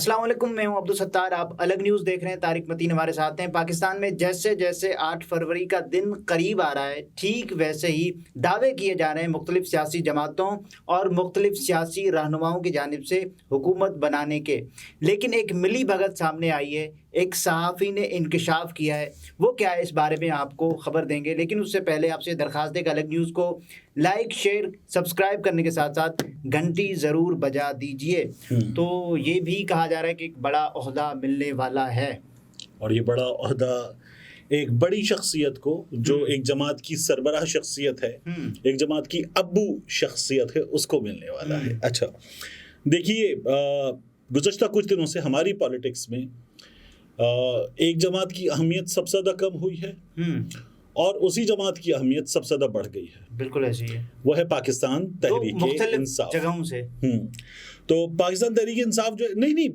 अस्सलाम वालेकुम, मैं हूं अब्दुल सत्तार। आप अलग न्यूज़ देख रहे हैं। तारिक मतीन हमारे साथ हैं। पाकिस्तान में जैसे जैसे 8 फरवरी का दिन करीब आ रहा है, ठीक वैसे ही दावे किए जा रहे हैं मुख्तलिफ सियासी जमातों और मुख्तलिफ सियासी रहनुमाओं की जानिब से हुकूमत बनाने के। लेकिन एक मिली भगत सामने आई है, एक सहाफ़ी ने इंकशाफ किया है। वो क्या है, इस बारे में आपको खबर देंगे। लेकिन उससे पहले आपसे दरख्वास्त है कि अलग न्यूज़ को लाइक, शेयर, सब्सक्राइब करने के साथ साथ घंटी ज़रूर बजा दीजिए। तो ये भी कहा जा रहा है कि एक बड़ा ओहदा मिलने वाला है, और ये बड़ा ओहदा एक बड़ी शख्सियत को, जो एक जमात की सरबराह शख्सियत है, एक जमात की अब्बू शख्सियत है, उसको मिलने वाला है। अच्छा, देखिए, गुज़श्ता कुछ दिनों से हमारी पॉलिटिक्स में एक जमात की अहमियत सबसे ज़्यादा कम हुई है और उसी जमात की अहमियत सबसे ज़्यादा बढ़ गई है। बिल्कुल ऐसी है। वो है पाकिस्तान तहरीक इंसाफ। जगहों से तो पाकिस्तान तहरीक इंसाफ जो नहीं,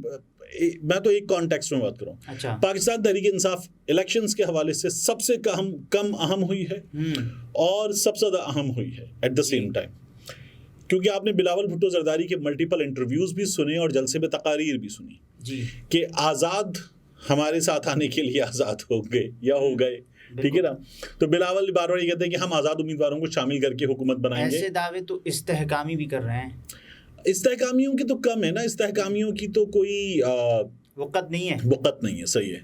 मैं तो एक कॉन्टेक्स्ट में बात कर रहा हूँ। अच्छा। पाकिस्तान तहरीक इंसाफ इलेक्शंस के हवाले से सबसे कम अहम हुई है और सबसे ज़्यादा अहम हुई है एट द सेम टाइम, क्योंकि आपने बिलावल भुट्टो जरदारी के मल्टीपल इंटरव्यूज़ भी सुने और जलसे में तकारीर भी सुनी जी कि आज़ाद हमारे साथ आने के लिए आज़ाद हो गए या हो गए, ठीक है ना। तो बिलावल बार बार ये कहते हैं कि हम आज़ाद उम्मीदवारों को शामिल करके हुकूमत बनाएंगे। ऐसे दावे तो इस्तेहकामी भी कर रहे हैं। इस्तेहकामियों की तो कम है ना, इस्तेहकामियों की तो कोई वक़्त नहीं है। वक़्त नहीं है, सही है,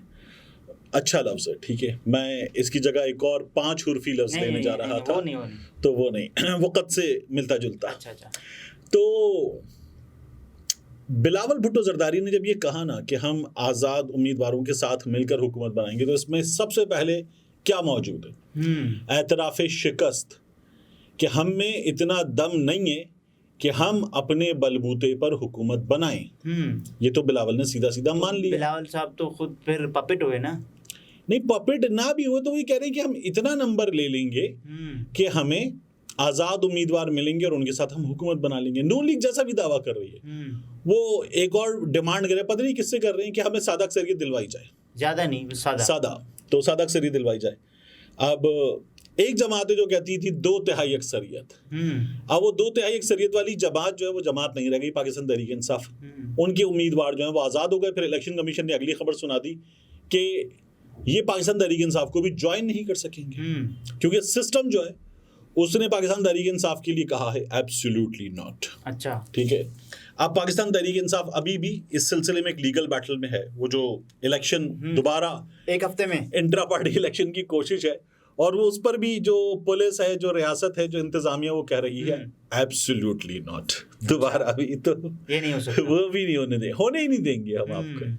अच्छा लफ्ज़ है, ठीक है। मैं इसकी जगह एक और 5 हुर्फी लफ्ज़ लेने जा रहा था, तो वो नहीं वक़्त से मिलता जुलता। अच्छा। तो बिलावल भुट्टो जरदारी ने जब ये कहा ना कि हम आज़ाद उम्मीदवारों के साथ मिलकर हुकूमत बनाएंगे, तो इसमें सबसे पहले क्या मौजूद है? एतराफ़ शिकस्त, कि हम में इतना दम नहीं है कि हम अपने बलबूते पर हुकूमत बनाएं। ये तो बिलावल ने सीधा सीधा मान लिया। बिलावल साहब तो खुद फिर पपेट हुए ना। नहीं, पपेट ना भी हो तो वही कह रहे हैं कि हम इतना नंबर ले लेंगे कि हमें आज़ाद उम्मीदवार मिलेंगे और उनके साथ हम हुकूमत बना लेंगे। नून लीग जैसा भी दावा कर रही है, वो एक और डिमांड करे, पता नहीं किससे कर रहे हैं, कि हमें सादा अक्सरियत दिलवाई जाए। ज़्यादा नहीं, सादा तो सादा अक्सरियत दिलवाई जाए। अब एक जमात है जो कहती थी 2/3 अक्सरियत। अब वो 2/3 अक्सरियत वाली जमात जो है वो जमात नहीं रह गई, पाकिस्तान तहरीक इंसाफ। उनके उम्मीदवार जो है वो आज़ाद हो गए। फिर इलेक्शन कमीशन ने अगली खबर सुना दी कि ये पाकिस्तान तहरीक इंसाफ को भी ज्वाइन नहीं कर सकेंगे, क्योंकि सिस्टम जो है उसने पाकिस्तान तहरीक इंसाफ के लिए कहा है एब्सोल्युटली नॉट। अच्छा, ठीक है। अब पाकिस्तान तहरीक इंसाफ अभी भी इस सिलसिले में एक लीगल बैटल में है। वो जो इलेक्शन दोबारा 1 हफ्ते में इंट्रा पार्टी इलेक्शन की कोशिश है, और वो उस पर भी जो पुलिस है, जो रियासत है, जो इंतजामिया, वो कह रही है एब्सोल्युटली नॉट। दोबारा भी तो ये नहीं हो सकता, वो भी नहीं होने ही नहीं देंगे हम आपको।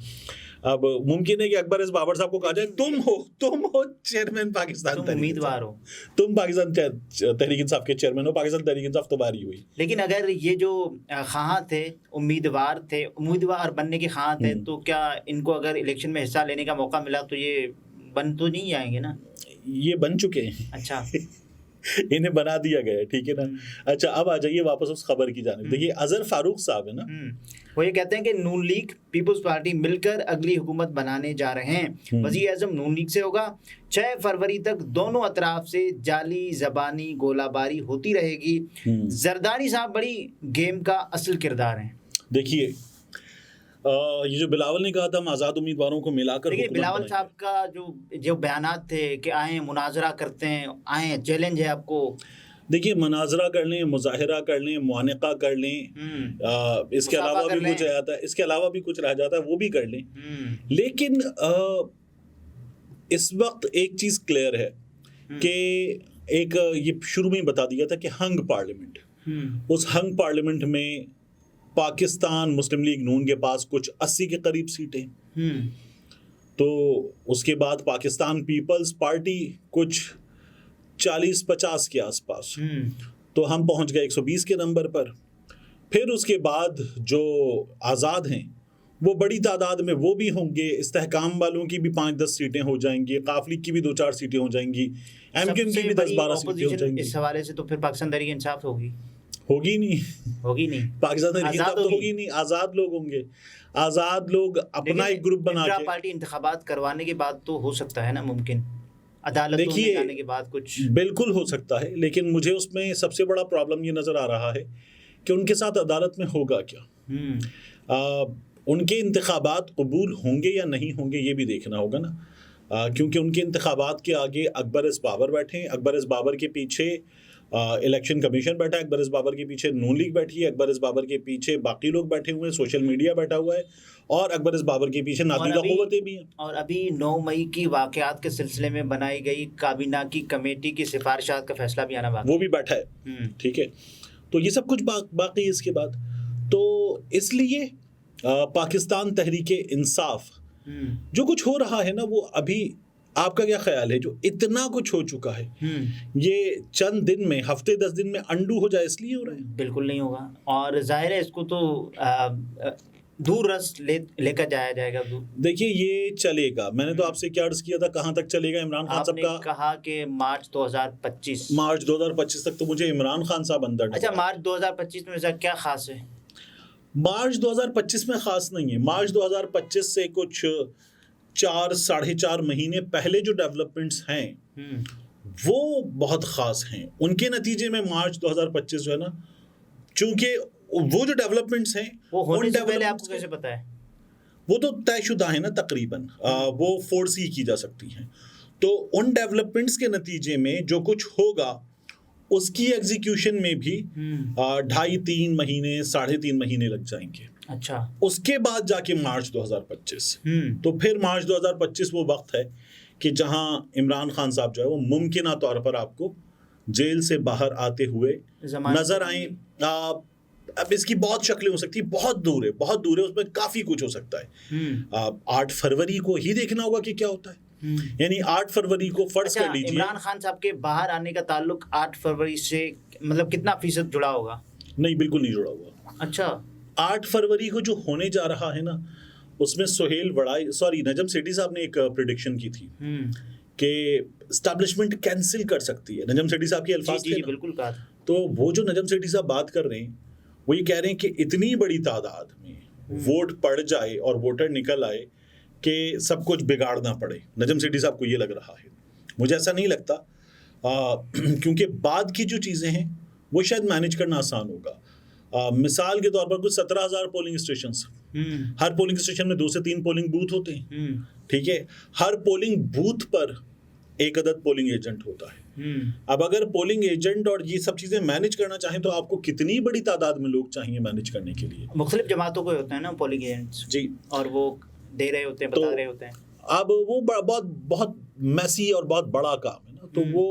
अब मुमकिन है कि अकबर इस बाबर साहब को कहा जाए तुम हो चेयरमैन पाकिस्तान, तुम उम्मीदवार हो, तुम पाकिस्तान तहरीक इंसाफ के चेयरमैन हो, पाकिस्तान तहरीक इंसाफ तुम्हारी हुई। लेकिन अगर ये जो ख़्वाह थे, उम्मीदवार बनने के ख़्वाह थे, तो क्या इनको अगर इलेक्शन में हिस्सा लेने का मौका मिला तो ये बन तो नहीं जाएंगे ना? ये बन चुके हैं। अच्छा इन्हें बना दिया गया है, ठीक है ना। अच्छा, अब आ जाइए वापस उस खबर की जानिब। देखिए, अजहर फारूक साहब है ना, वो ये कहते हैं कि नून लीग पीपल्स पार्टी मिलकर अगली हुकूमत बनाने जा रहे हैं। वज़ीर आज़म नून लीग से होगा। 6 फरवरी तक दोनों अतराफ से जाली ज़बानी गोलाबारी होती रहेगी। जरदारी साहब बड़ी गेम का असल किरदार हैं। देखिए, ये जो बिलावल ने कहा था हम आज़ाद उम्मीदवारों को मिलाकर, देखिए बिलावल साहब का जो बयानात थे कि आए मुनाजरा करते हैं, आए चैलेंज है आपको। देखिए, मुनाजरा कर लें, मुजाहिरा कर लें, मुआनिका कर लें, इसके अलावा भी कुछ रह जाता है, इसके अलावा भी कुछ रह जाता है, वो भी कर लें। लेकिन इस वक्त एक चीज़ क्लियर है कि एक ये शुरू में ही बता दिया था कि हंग पार्लियामेंट, उस हंग पार्लियामेंट में पाकिस्तान मुस्लिम लीग नून के पास कुछ 80 के करीब सीटें, तो उसके बाद पाकिस्तान पीपल्स पार्टी कुछ 40-50 के आसपास, तो हम पहुंच गए 120 के नंबर पर। फिर उसके बाद जो आज़ाद हैं वो बड़ी तादाद में वो भी होंगे, इस्तेहकाम वालों की भी 5-10 सीटें हो जाएंगी, काफली की भी 2-4 सीटें हो जाएंगी, एमक्यूएम की भी 10-12 सीटें हो जाएंगी। इस हवाले से तो फिर पाकिस्तान तहरीक इंसाफ होगी नहीं पाकिस्तान तहरीक इंसाफ तो होगी नहीं। आज़ाद लोग होंगे, आज़ाद लोग अपना एक ग्रुप बना के पार्टी इंतखाबात करवाने के बाद तो हो सकता है ना, मुमकिन अदालतों में जाने के बाद कुछ बिल्कुल हो सकता है। लेकिन मुझे उसमें सबसे बड़ा प्रॉब्लम ये नज़र आ रहा है कि उनके साथ अदालत में होगा क्या। उनके इंतखाबात कबूल होंगे या नहीं होंगे ये भी देखना होगा ना, क्योंकि उनके इंतखाबात के आगे अकबर इस बाबर बैठे हैं, अकबर इस बाबर के पीछे इलेक्शन कमीशन बैठा है, अकबर इस बाबर के पीछे नून लीग बैठी है, अकबर इस बाबर के पीछे बाकी लोग बैठे हुए हैं, सोशल मीडिया बैठा हुआ है, और अकबर इस बाबर के पीछे नादीदा क़ुव्वतें भी हैं। और अभी 9 मई की वाक़यात के सिलसिले में बनाई गई काबीना की कमेटी की सिफारिशात का फैसला भी आना बाकी, वो भी बैठा है। ठीक है, तो ये सब कुछ बाकी है इसके बाद। तो इसलिए पाकिस्तान तहरीक इंसाफ जो कुछ हो रहा है ना, वो अभी आपका क्या ख्याल है, जो इतना कुछ हो चुका है, ये चंद दिन में, हफ्ते 10 दिन में अंडू हो जाए इसलिए हो रहा है? बिल्कुल नहीं होगा, और जाहिर है इसको तो दूर रस लेकर जाया जाएगा। देखिए ये चलेगा, मैंने तो आपसे क्या अर्ज किया था, कहाँ तक चलेगा इमरान खान साहब का? कहा कि मार्च 2025 तक तो मुझे इमरान खान साहब अंदर। अच्छा, मार्च 2025 में क्या खास है? मार्च 2025 में खास नहीं है। मार्च 2025 से कुछ 4-4.5 महीने पहले जो डेवलपमेंट्स हैं वो बहुत खास हैं। उनके नतीजे में मार्च 2025 जो है ना, चूंकि वो जो डेवलपमेंट्स हैं वो होने से पहले आपको कैसे पता है? वो तो तयशुदा है ना तकरीबन, वो फोर्सी की जा सकती हैं। तो उन डेवलपमेंट्स के नतीजे में जो कुछ होगा उसकी एग्जीक्यूशन में भी 2.5-3 महीने 3.5 महीने लग जाएंगे। अच्छा, उसके बाद जाके मार्च 2025। तो फिर मार्च 2025 वो वक्त है कि जहां इमरान खान साहब जो है वो मुमकिन तौर पर आपको जेल से बाहर आते हुए नजर आए। अब इसकी बहुत शक्लें हो सकती है, बहुत दूर है, उसमें काफी कुछ हो सकता है। 8 फरवरी को ही देखना होगा कि क्या होता है। यानी 8 फरवरी को फर्ज कर लीजिए। इमरान खान साहब के बाहर आने का ताल्लुक 8 फरवरी से मतलब कितना फीसद जुड़ा होगा? नहीं, बिल्कुल नहीं जुड़ा हुआ। अच्छा, 8 फरवरी को जो होने जा रहा है ना, उसमें नजम सेठी साहब ने एक प्रेडिक्शन की थी कि एस्टैब्लिशमेंट कैंसिल कर सकती है। नजम सेठी साहब के अल्फाज थे। बिल्कुल कहा। तो वो जो नजम सेठी साहब बात कर रहे हैं वो ये कह रहे हैं कि इतनी बड़ी तादाद में वोट पड़ जाए और वोटर निकल आए कि सब कुछ बिगाड़ना पड़े। नजम सेठी साहब को ये लग रहा है, मुझे ऐसा नहीं लगता, क्योंकि बाद की जो चीज़ें हैं वो शायद मैनेज करना आसान होगा। मिसाल के तौर पर कुछ 17,000 पोलिंग स्टेशन, हर पोलिंग स्टेशन में 2 से 3 पोलिंग बूथ होते हैं। ठीक है, हर पोलिंग बूथ पर एक अदद पोलिंग एजेंट होता है। अब अगर पोलिंग एजेंट और ये सब चीजें मैनेज करना चाहें तो आपको कितनी बड़ी तादाद में लोग चाहिए मैनेज करने के लिए? मुख्तलिफ जमातों को होते हैं ना पोलिंग एजेंट्स जी, और वो दे रहे होते हैं, बता रहे होते हैं। अब वो बहुत मैसी और बहुत बड़ा काम है ना, तो वो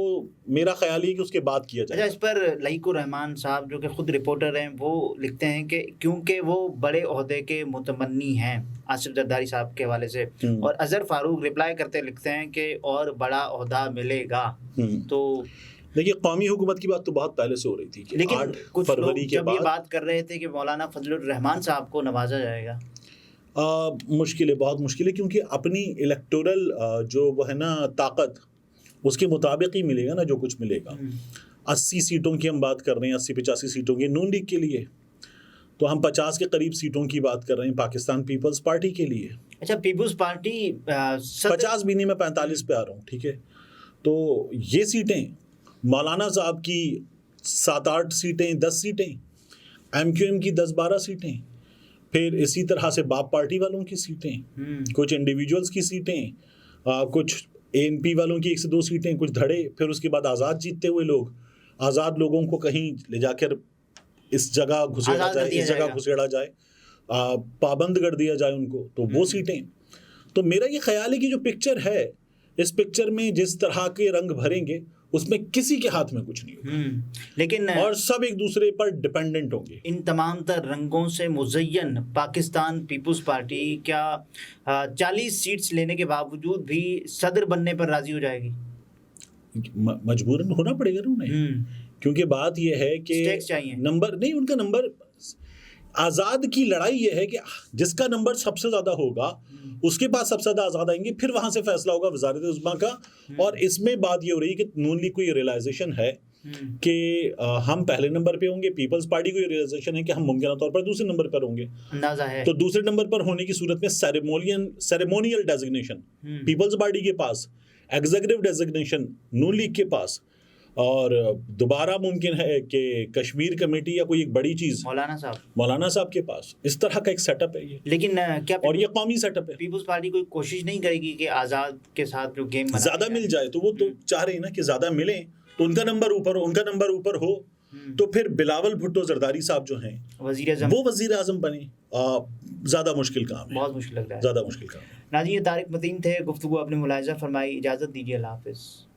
मेरा ख्याल है कि उसके बाद किया जाए। अच्छा, इस पर लईकुर रहमान साहब जो कि खुद रिपोर्टर हैं वो लिखते हैं कि क्योंकि वो बड़े ओहदे के मुतमन्नी हैं आसिफ जरदारी साहब के हवाले से, और अजहर फारूक रिप्लाई करते लिखते हैं कि और बड़ा ओहदा मिलेगा। तो देखिए, कौमी हुकूमत की बात तो बहुत पहले से हो रही थी, लेकिन कुछ लोग जब ये बात कर रहे थे कि मौलाना फजलुर रहमान साहब को नवाजा जाएगा, मुश्किल है, बहुत मुश्किल है, क्योंकि अपनी इलेक्टोरल जो वो है ना ताकत, उसके मुताबिक ही मिलेगा ना जो कुछ मिलेगा। 80 सीटों की हम बात कर रहे हैं, 80-85 सीटों की नून लीग के लिए, तो हम 50 के करीब सीटों की बात कर रहे हैं पाकिस्तान पीपल्स पार्टी के लिए। अच्छा, पीपल्स पार्टी 50 भी नहीं, मैं 45 पे आ रहा हूँ। ठीक है, तो ये सीटें मौलाना साहब की 7-8 सीटें, 10 सीटें, MQM की 10-12 सीटें, फिर इसी तरह से बाप पार्टी वालों की सीटें, कुछ इंडिविजुअल्स की सीटें, कुछ ANP वालों की 1 से 2 सीटें, कुछ धड़े, फिर उसके बाद आज़ाद जीतते हुए लोग, आज़ाद लोगों को कहीं ले जाकर इस जगह घुसेड़ा जाए, इस जगह घुसेड़ा जाए, पाबंद कर दिया जाए उनको, तो वो सीटें। तो मेरा ये ख्याल है कि जो पिक्चर है, इस पिक्चर में जिस तरह के रंग भरेंगे उसमें किसी के हाथ में कुछ नहीं होगा, लेकिन और सब एक दूसरे पर डिपेंडेंट होंगे। इन तमाम तर रंगों से मुज़य्यन पाकिस्तान पीपल्स पार्टी क्या 40 सीट्स लेने के बावजूद भी सदर बनने पर राजी हो जाएगी? मजबूरन होना पड़ेगा ना उन्हें, क्योंकि बात यह है कि नंबर नहीं, उनका नंबर, आज़ाद की लड़ाई यह है कि जिसका नंबर सबसे ज़्यादा होगा उसके पास सबसे ज़्यादा आज़ाद आएंगे, फिर वहाँ से फैसला होगा वज़ारत उज़्मा का। और इसमें बात ये हो रही है कि नून लीग को ये रियलाइजेशन है कि हम पहले नंबर पे होंगे, पीपल्स पार्टी को ये रियलाइजेशन है कि हम मुमकिन तौर पर दूसरे नंबर पर होंगे। अंदाजा है। तो दूसरे नंबर पर होने की सूरत में सेरेमोनियल डेजिग्नेशन पीपल्स पार्टी के पास, एग्जीक्यूटिव डेजिग्नेशन नून लीग के पास, और दोबारा मुमकिन है कि कश्मीर कमेटी या कोई एक बड़ी चीज़ मौलाना साहब के पास इस तरह का एक सेटअप है ये, लेकिन क्या और ये कौमी सेटअप है। पीपुल्स पार्टी कोई कोशिश नहीं करेगी कि आज़ाद के साथ जो गेम ज़्यादा मिल जाए, तो वो तो चाह रही ना कि ज़्यादा मिले तो उनका नंबर ऊपर हो, तो फिर बिलावल भुट्टो जरदारी साहब जो हैं वो वज़ीर आज़म बने। ज़्यादा मुश्किल काम है, बहुत मुश्किल लग रहा है, ज़्यादा मुश्किल काम है। नाज़रीन, तारिक मतीन थे, गुफ्तगू अपनी मुलाहिज़ा फरमाई। इजाज़त दीजिए, अल्लाह हाफ़िज़।